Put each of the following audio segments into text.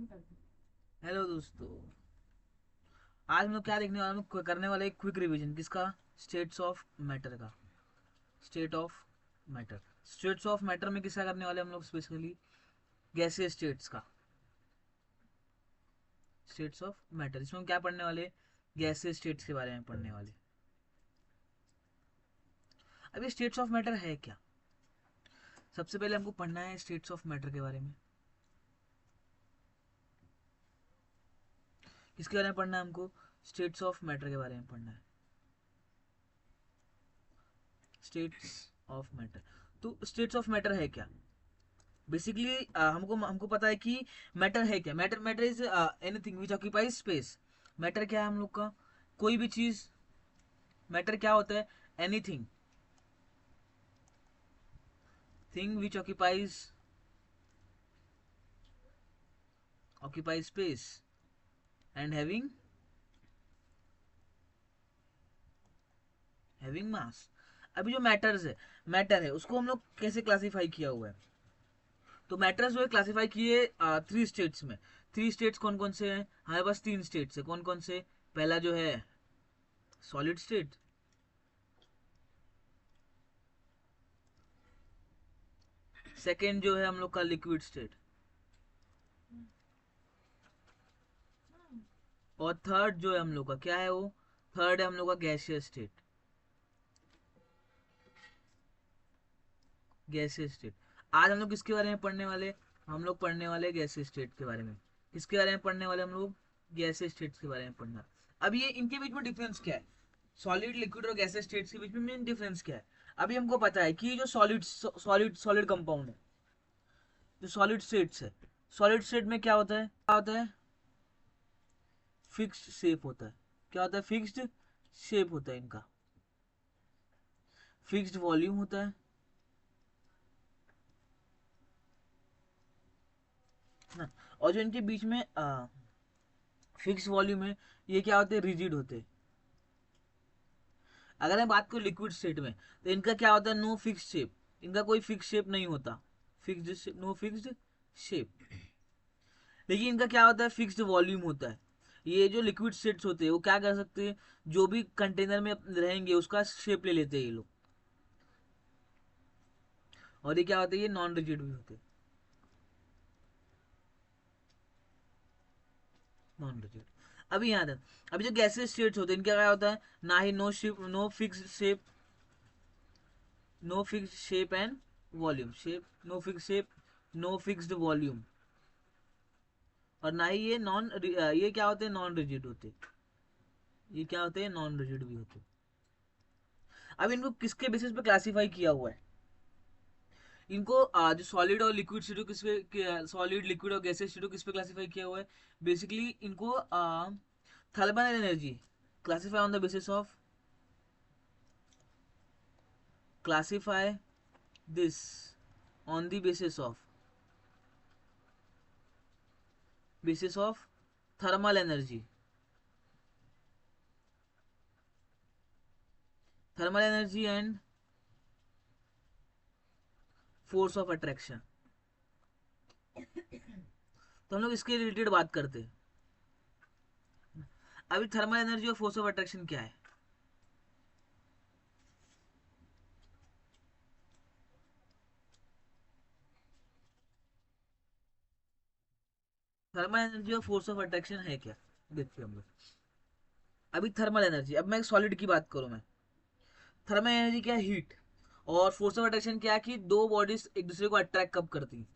Hello दोस्तों, आज हम लोग क्या देखने वाले, हम लोग करने वाले एक क्विक रिवीजन किसका, स्टेट्स ऑफ मैटर का। State of matter, states of matter में किसका करने वाले हम लोग, स्पेशली गैसीय स्टेट्स का। स्टेट्स ऑफ मैटर, इसमें हम क्या पढ़ने वाले, गैसीय स्टेट्स के बारे में पढ़ने वाले। अब ये स्टेट्स ऑफ मैटर है क्या, सबसे पहले हमको पढ़ना है स्टेट्स ऑफ मैटर के बारे में। किसके बारे में पढ़ना है हमको, स्टेट्स ऑफ मैटर के बारे में पढ़ना है। स्टेट्स ऑफ मैटर, तो स्टेट्स ऑफ मैटर है क्या। बेसिकली हमको हमको पता है कि मैटर है क्या। Matter matter is anything which occupies space. Matter क्या है हम लोग का, कोई भी चीज। मैटर क्या होता है, anything, thing which occupies space and having mass. अभी जो मैटर्स है, मैटर है उसको हम लोग कैसे क्लासिफाई किया हुआ है, तो मैटर्स जो है क्लासिफाई किए थ्री स्टेट्स में। थ्री स्टेट्स कौन कौन से हैं, हमारे पास तीन स्टेट्स है। कौन कौन से, पहला जो है सॉलिड स्टेट, सेकेंड जो है हम लोग का लिक्विड स्टेट, और थर्ड जो है हम लोग का क्या है, वो थर्ड है हम लोग का गैसियस स्टेट। गैसियस स्टेट, आज हम लोग किसके बारे में पढ़ने वाले, हम लोग पढ़ने वाले गैसियस स्टेट के बारे में। किसके बारे में पढ़ने वाले हम लोग, गैसियस स्टेट्स के बारे में पढ़ना। अब ये इनके बीच में डिफरेंस क्या है, सॉलिड लिक्विड और गैसियस स्टेट्स के बीच में मेन डिफरेंस क्या है। अभी हमको पता है कि जो सॉलिड कंपाउंड है, जो सॉलिड स्टेट्स है, सॉलिड स्टेट में क्या होता है फिक्स्ड शेप होता है। क्या होता है, फिक्स्ड शेप होता है इनका, फिक्स्ड वॉल्यूम होता है ना। और जो इनके बीच में फिक्स वॉल्यूम है, ये क्या होते हैं, रिजिड होते हैं। अगर मैं बात करूँ लिक्विड स्टेट में, तो इनका क्या होता है, नो फिक्स शेप। इनका कोई फिक्स शेप नहीं होता, फिक्स्ड, नो फिक्स्ड शेप। लेकिन इनका क्या होता है, फिक्स्ड वॉल्यूम होता है। ये जो लिक्विड स्टेट्स होते हैं वो क्या कर सकते हैं, जो भी कंटेनर में रहेंगे उसका शेप ले लेते हैं ये लोग। और ये क्या होते हैं, ये नॉन रिजिड भी होते हैं, नॉन रिजिड। अभी यहाँ तक, अभी जो गैसेस स्टेट्स होते हैं इनका क्या होता है, ना ही no shape, no fix shape, no fix shape and volume, shape, no fix shape, no fixed volume. और ना ही ये ये क्या होते हैं, नॉन रिजिड होते। ये क्या होते हैं, नॉन रिजिड भी होते। अब इनको किसके बेसिस पे क्लासिफाई किया हुआ है, इनको जो सॉलिड और लिक्विड स्टेटो किस पे, सॉलिड लिक्विड और गैसेस स्टेटो किस पे क्लासिफाई किया हुआ है। बेसिकली इनको thermal energy classify on the basis of, classify this on the basis of thermal energy, thermal energy and force of attraction. तो हम लोग इसके रिलेटेड बात करते हैं। अभी थर्मल एनर्जी और फोर्स ऑफ अट्रैक्शन क्या है। थर्मल एनर्जी और फोर्स ऑफ अट्रैक्शन है क्या, देखते हैं हम लोग। अभी थर्मल एनर्जी, अब मैं सॉलिड की बात करूं मैं, थर्मल एनर्जी क्या है, हीट। और फोर्स ऑफ अट्रैक्शन क्या है, कि दो बॉडीज एक दूसरे को अट्रैक्ट कब करती हैं।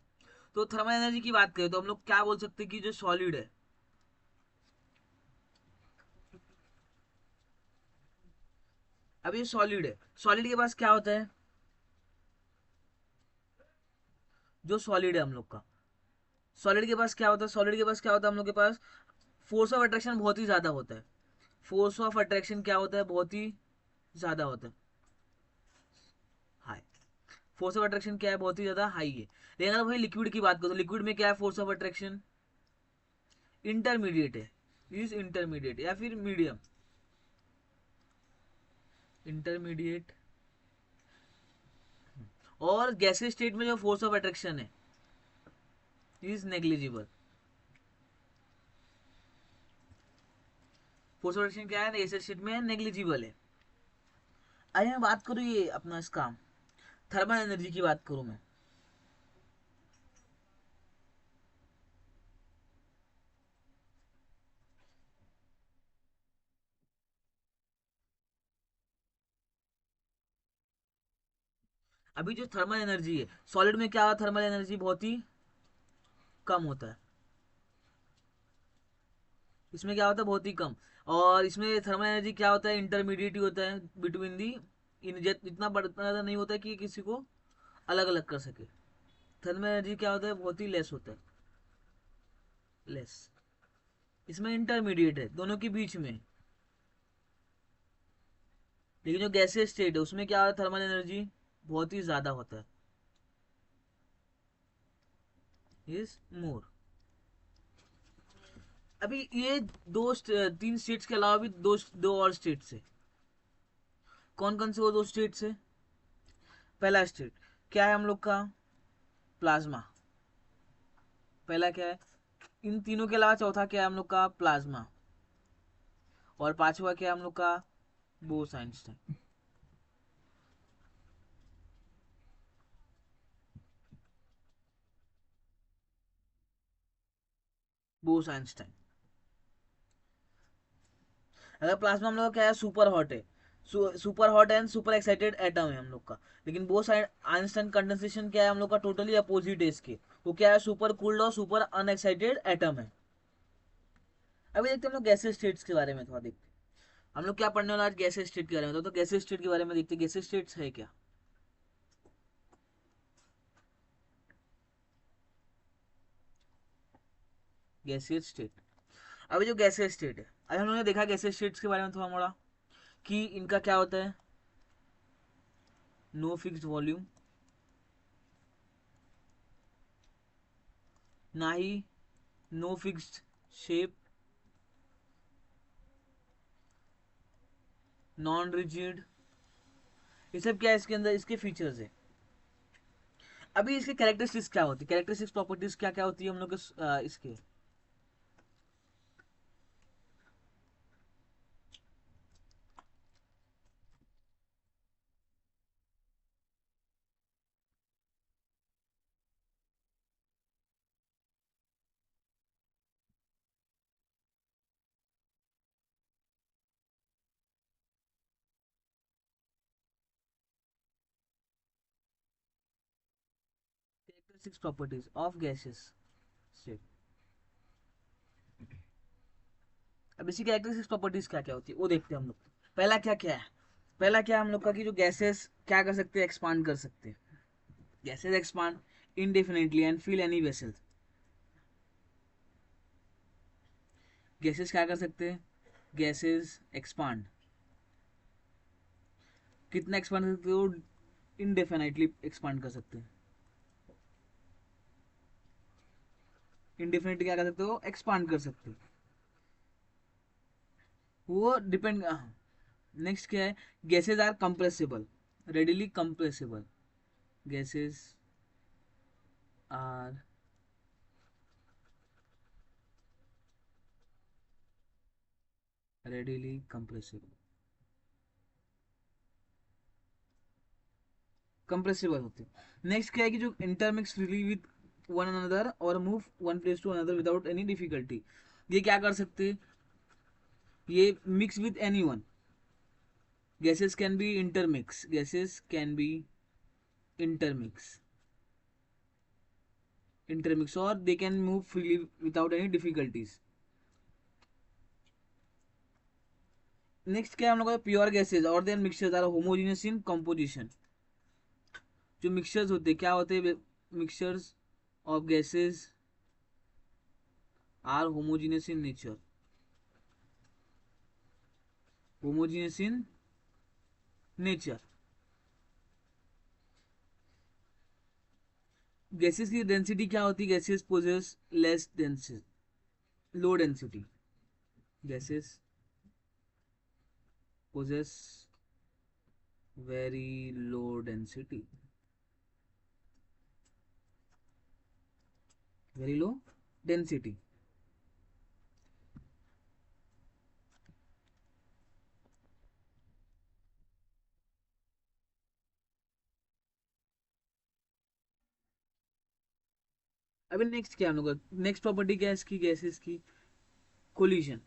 तो थर्मल एनर्जी की बात करें तो हम लोग क्या बोल सकते हैं कि जो सॉलिड है, अब ये सॉलिड है, सॉलिड के पास क्या होता है, जो सॉलिड है हम लोग का, सॉलिड के पास क्या होता है, सॉलिड के पास क्या होता है हम लोग के पास, फोर्स ऑफ अट्रैक्शन बहुत ही ज्यादा होता है। फोर्स ऑफ अट्रैक्शन क्या होता है, बहुत ही ज्यादा होता है, हाई। फोर्स ऑफ अट्रैक्शन क्या है, बहुत ही ज्यादा हाई है। लेकिन अगर भाई लिक्विड की बात करो तो लिक्विड में क्या है, फोर्स ऑफ अट्रैक्शन इंटरमीडिएट है, इज इंटरमीडिएट या फिर मीडियम, इंटरमीडिएट। और गैसीय स्टेट में जो फोर्स ऑफ अट्रैक्शन है is negligible, force of attraction क्या है, गैसियस स्टेट में नेग्लिजिबल है। आइए मैं बात करूँ ये अपना इसका थर्मल एनर्जी की बात करूँ मैं। अभी जो थर्मल एनर्जी है सॉलिड में क्या होता है, थर्मल एनर्जी बहुत ही कम होता है, इसमें क्या होता है बहुत ही कम। और इसमें थर्मल एनर्जी क्या होता है, इंटरमीडिएट ही होता है बिटवीन दी, इतना बढ़ता नहीं होता है कि किसी को अलग अलग कर सके। थर्मल एनर्जी क्या होता है, बहुत ही लेस होता है, लेस। इसमें इंटरमीडिएट है दोनों के बीच में। लेकिन जो गैसियस स्टेट है उसमें क्या होता है, थर्मल एनर्जी बहुत ही ज्यादा होता है, इज मोर। अभी ये तीन स्टेट्स के अलावा भी दो और स्टेट्स है। कौन कौन से वो दो स्टेट्स है? पहला स्टेट क्या है हम लोग का, प्लाज्मा। पहला क्या है, इन तीनों के अलावा चौथा क्या है हम लोग का, प्लाज्मा। और पांचवा क्या है हम लोग का, बोस आइंस्टाइन। बोस आइंस्टाइन। अगर प्लाज्मा हम लोग का क्या है, सुपर हॉट है, super hot and super excited atom है हम लोग का। लेकिन बोस आइंस्टाइन कंडेंसेशन क्या है हम लोग का, टोटली अपोजिट है इसके। वो क्या है, सुपर कूल्ड और सुपर अनएक्साइटेड एटम है। अभी देखते हैं हम लोग गैसेस स्टेट्स के बारे में थोड़ा देखते हैं। हम लोग क्या पढ़ने वाला आज, गैसेस स्टेट के बारे में। तो गैसेस स्टेट के बारे में देखते हैं, गैसेस स्टेट्स है क्या। Gaseous state. अभी जो गैसियस स्टेट है, अभी हम लोगों ने देखा गैसियस स्टेट्स के बारे में थोड़ा मोड़ा कि इनका क्या होता है, नो फिक्स्ड वॉल्यूम, ना ही no fixed shape, non rigid. ये सब क्या है इसके अंदर, इसके फीचर्स है। अभी इसके कैरेक्टरिस्टिक्स क्या होती है, कैरेक्टरिस्टिक्स प्रॉपर्टीज क्या क्या होती है हम लोग इसके। Characteristics properties of gases state. अब इसी कैरेक्टरिस्टिक्स प्रॉपर्टीज क्या क्या होती है वो देखते हैं हम लोग। पहला क्या क्या है, पहला क्या हम लोग का कि जो गैसेस क्या कर सकते हैं, एक्सपांड कर सकते हैं। Gases expand indefinitely and fill any vessel। Gases क्या कर सकते हैं, गैसेस एक्सपांड कितना एक्सपांड कर सकते हो, इनडेफिनेटली एक्सपांड कर सकते हैं। इनडेफिनेटली क्या कर सकते हो, एक्सपांड कर सकते हो, वो डिपेंड। नेक्स्ट क्या है, gases are compressible, readily compressible. Gases are readily compressible, compressible होते हैं। नेक्स्ट क्या है कि जो intermix freely with one another और move one place to another without any difficulty. ये क्या कर सकते हैं, ये mix with any one. gases can be intermix, gases can be intermix, intermix, or they can move freely without any difficulties. Next क्या है हम लोग का, प्योर गैसेज और then mixtures are homogeneous in composition. जो मिक्सचर्स होते हैं क्या होते हैं, mixtures of gases are homogeneous in nature, homogeneous in nature. Gases की डेंसिटी क्या होती है, gases possess less density, low density. Gases possess very low density, very low density। अभी नेक्स्ट क्या हम लोग का नेक्स्ट प्रॉपर्टी क्या है इसकी, गैसेस की, कोलिजन।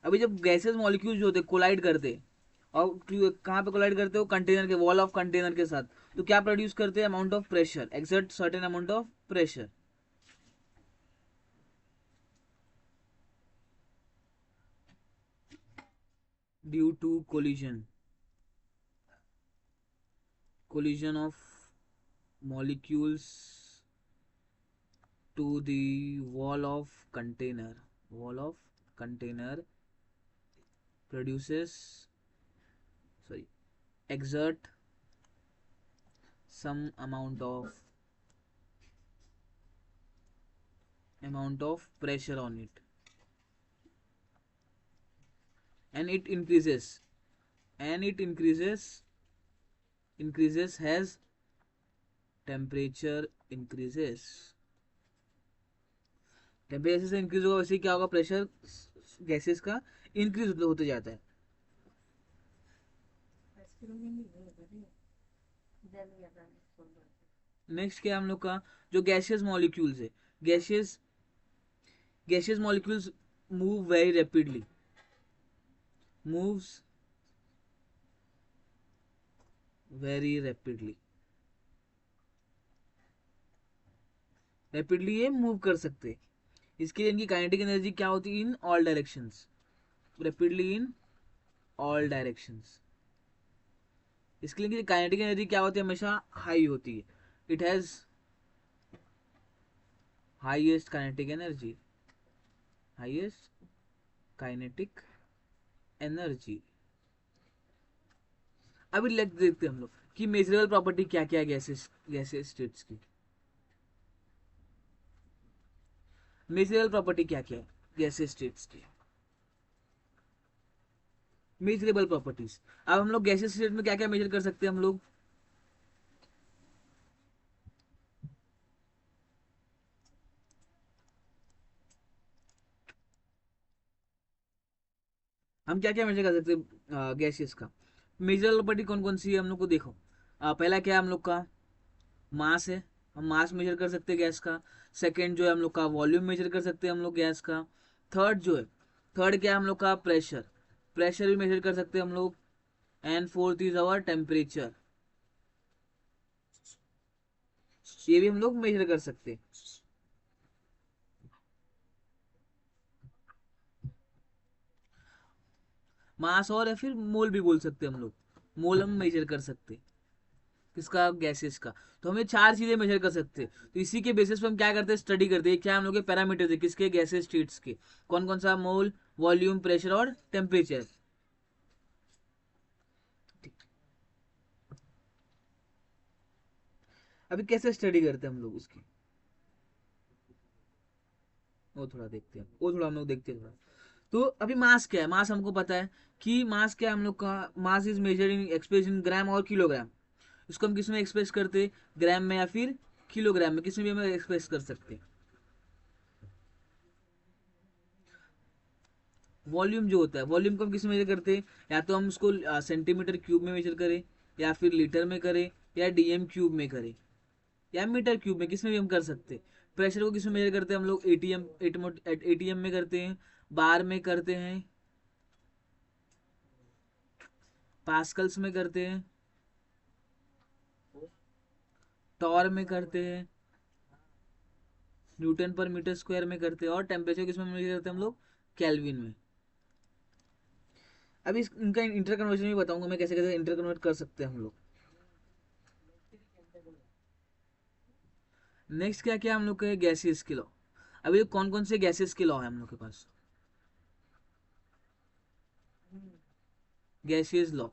अभी जब गैसेस मॉलिक्यूल जो होते हैं कोलाइड करते हैं, और कहाँ पे कोलाइड करते हो, कंटेनर के वॉल ऑफ कंटेनर के साथ, तो क्या प्रोड्यूस करते हैं, amount of pressure, exert certain amount of pressure. Due to collision of molecules to the wall of container produces, sorry, exert some amount of pressure on it, and it increases as temperature increases। Temperature से increase होगा वैसे ही क्या होगा, pressure gases का increase होते जाता है। Next क्या है हम लोग का, जो गैसियस मॉलिक्यूल्स है, gaseous gaseous molecules move very rapidly, moves very rapidly, rapidly ये मूव कर सकते। इसके लिए इनकी काइनेटिक एनर्जी क्या होती है, in all directions, rapidly in all directions. इसके लिए काइनेटिक एनर्जी क्या होती है, हमेशा हाई होती है। It has highest kinetic energy, highest kinetic energy. अभी लेट देखते हैं हम लोग कि मेजरेबल प्रॉपर्टी क्या क्या है गैसेस गैसेस स्टेट्स की। मेजरेबल प्रॉपर्टी क्या क्या है गैसेस स्टेट्स की, मेजरेबल प्रॉपर्टीज। अब हम लोग गैसेस स्टेट में क्या क्या मेजर कर सकते हैं, हम क्या क्या मेजर कर सकते हैं गैसेस का। मेजरेबल प्रॉपर्टी कौन कौन सी है हम लोग को देखो। पहला क्या है हम लोग का, मास है, हम मास मेजर कर सकते हैं गैस का। सेकेंड जो है हम लोग का वॉल्यूम मेजर कर सकते हैं हम लोग गैस का। थर्ड क्या है हम लोग का, प्रेशर, प्रेशर भी मेजर कर सकते हैं हम लोग। And fourth is our temperature, ये भी हम लोग मेजर कर सकते हैं। मास और या फिर मोल भी बोल सकते हैं हम लोग, मोल हम मेजर कर सकते हैं किसका, गैसेस का। तो हमें चार चीजें मेजर कर सकते हैं, तो इसी के बेसिस पे हम क्या करते हैं, स्टडी करते हैं क्या हम लोग के पैरामीटर्स है किसके, गैसेस स्टेट्स के, कौन कौन सा, मोल, वॉल्यूम, प्रेशर और टेम्परेचर। अभी कैसे स्टडी करते हैं हम लोग उसकी, वो थोड़ा हम लोग देखते हैं थोड़ा। तो अभी मास क्या है, मास हमको पता है कि मास क्या है हम लोग का, mass is measure in express in gram और किलोग्राम। इसको हम किस में एक्सप्रेस करते, ग्राम में या फिर किलोग्राम में, किसी भी हम एक्सप्रेस कर सकते हैं। वॉल्यूम जो होता है, वॉल्यूम को हम किस में मेजर करते हैं, या तो हम उसको सेंटीमीटर क्यूब में मेजर करें, या फिर लीटर में करें, या डीएम क्यूब में करें, या मीटर क्यूब में, किस में भी हम कर सकते हैं। प्रेशर को किस में मेजर करते हैं हम लोग, एटीएम में करते हैं, बार में करते हैं, पास्कल्स में करते हैं, टॉर में करते हैं, न्यूटन पर मीटर स्क्वायर में करते हैं, और टेम्परेचर किस में मेजर करते हैं हम लोग, केल्विन में। अभी इनका इंटर कन्वर्जन भी बताऊंगा मैं, कैसे कैसे इंटर कन्वर्ट कर सकते हैं हम लोग। नेक्स्ट क्या क्या हम लोग के गैसेस के लॉ। अभी कौन कौन से गैसेस के लॉ है हम लोग के पास, गैसियस लॉ।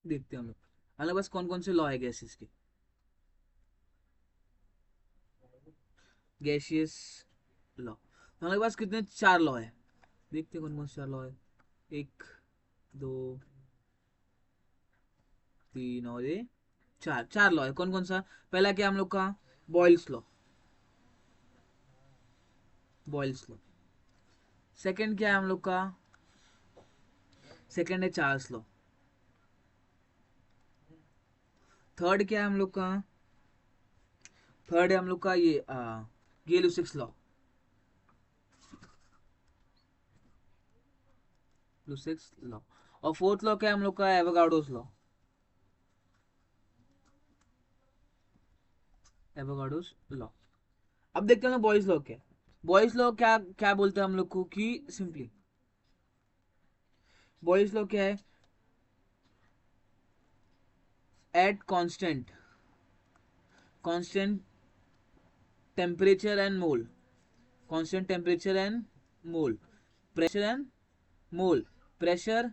देखते हैं हम लोग हमारे पास कौन कौन से लॉ है गैसेस के, गैसियस लॉ। तो हमारे पास कितने, चार लॉ है। देखते हैं कौन कौन से चार लॉ है, एक, दो, तीन और ये चार, चार लॉ है। कौन कौन सा, पहला क्या हम लोग का, Boyle's law, Boyle's law. Second क्या है हम लोग का, सेकेंड है चार्ल्स लॉ। थर्ड क्या है हम लोग का, थर्ड है हम लोग का ये गे-लुसिक्स लॉ, लुसिक्स लॉ। और फोर्थ लॉ क्या है हम लोग का, एवोगाड्रोस लॉ, एवोगाड्रोस लॉ। अब देखते हैं बॉयज लॉ क्या, बॉयज लॉ क्या क्या बोलते हैं हम लोग को कि सिंपली बॉयज लॉ क्या है, at constant constant temperature and mole, constant temperature and mole, pressure and mole, pressure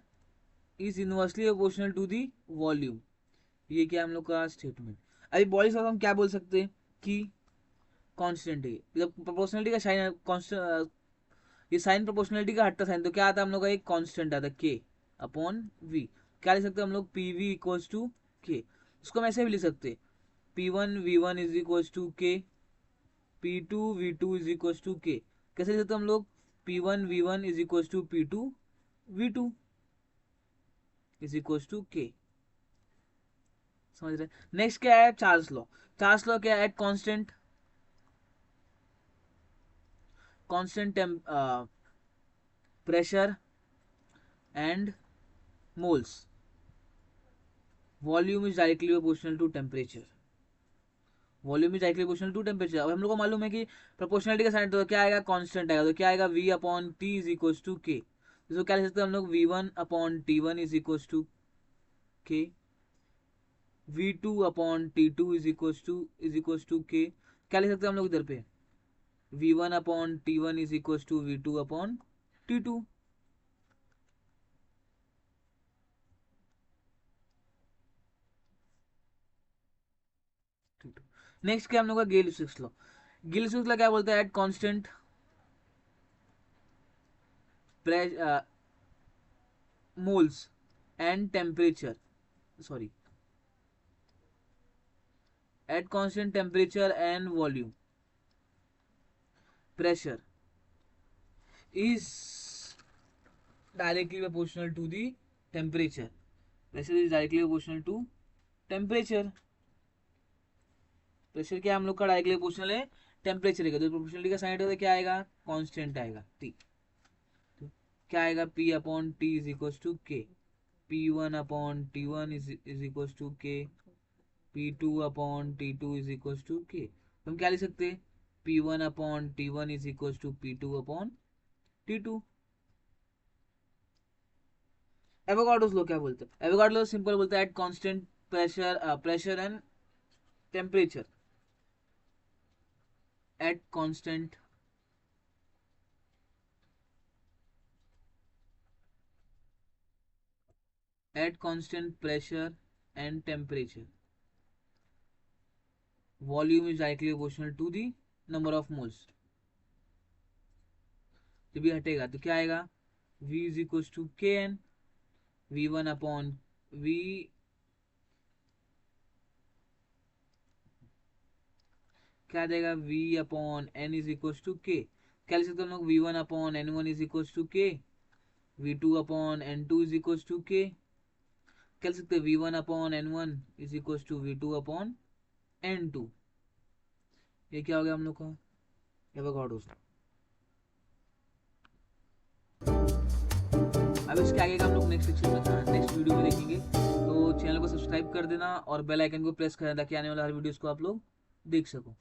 is inversely proportional to the volume. ये क्या हम लोग का स्टेटमेंट। अभी बॉयज लॉ हम क्या बोल सकते हैं कि कांस्टेंट है, जब प्रोपोर्शनलिटी का साइन कांस्टेंट, ये साइन प्रोपोर्शनलिटी का हटता साइन, तो क्या आता है हम लोग का एक कांस्टेंट आता है के अपॉन वी। क्या लिख सकते हैं हम लोग, P V equals to K. इसको हम ऐसे भी लिख सकते, P one V one is equals to K, P two V two is equals to K. कैसे लिख सकते हैं हम लोग, P one V one is equals to P two V two is equals to K. समझ रहे। Next क्या है, चार्ल्स लॉ। चार्ल्स लॉ क्या है, at constant pressure and moles, volume is directly proportional to temperature, volume is directly proportional to temperature. अब हम लोग को मालूम है कि प्रोपोर्शनलिटी का साइन तो क्या आएगा, कांस्टेंट आएगा, तो क्या आएगा, V upon T is equals to K. इसको क्या लिख सकते हैं हम लोग, V one upon T one is equals to K, V two upon T two is equals to K. क्या लिख सकते हैं हम लोग इधर पे, V one upon T one is equals to V two upon T two. Next क्या हम लोग का, गे-लुसिक्स लॉ। गे-लुसिक्स लॉ क्या बोलता है, at constant moles and temperature, sorry, at constant temperature and volume, pressure is directly proportional to the temperature, pressure is directly proportional to temperature। Pressure क्या हम लोग का डायरेक्टली प्रोपोर्शनल है टेम्परेचर का, तो प्रोपोर्शनलिटी का साइन होता है क्या आएगा, कांस्टेंट आएगा टी। तो क्या आएगा, P upon T is equal to K, P one upon T one is equal to K, P two upon T two is equal to K. तो हम क्या लिख सकते हैं, P one upon T one is equal to P two upon T two. Avogadro's law क्या बोलते हैं, Avogadro law simple बोलता है, at constant pressure and temperature, at constant pressure and temperature, volume is directly proportional to the number of moles। जब ये हटेगा तो क्या आएगा, v is equal to K N, V one upon V, क्या देगा, v upon n is equal to K. क्या लिख सकते हम लोग, V one upon N one is equal to K, V two upon N two is equal to K. क्या लिख सकते, V one upon N one is equal to V two upon N two. ये क्या हो गया हम लोग का, एवोगाड्रोस। अब इसके आगे का हम लोग नेक्स्ट नेक्स्ट वीडियो में देखेंगे। तो चैनल को सब्सक्राइब कर देना और बेल आइकन को प्रेस कर देना ताकि आने वाला हर वीडियोस को आप लोग देख सको।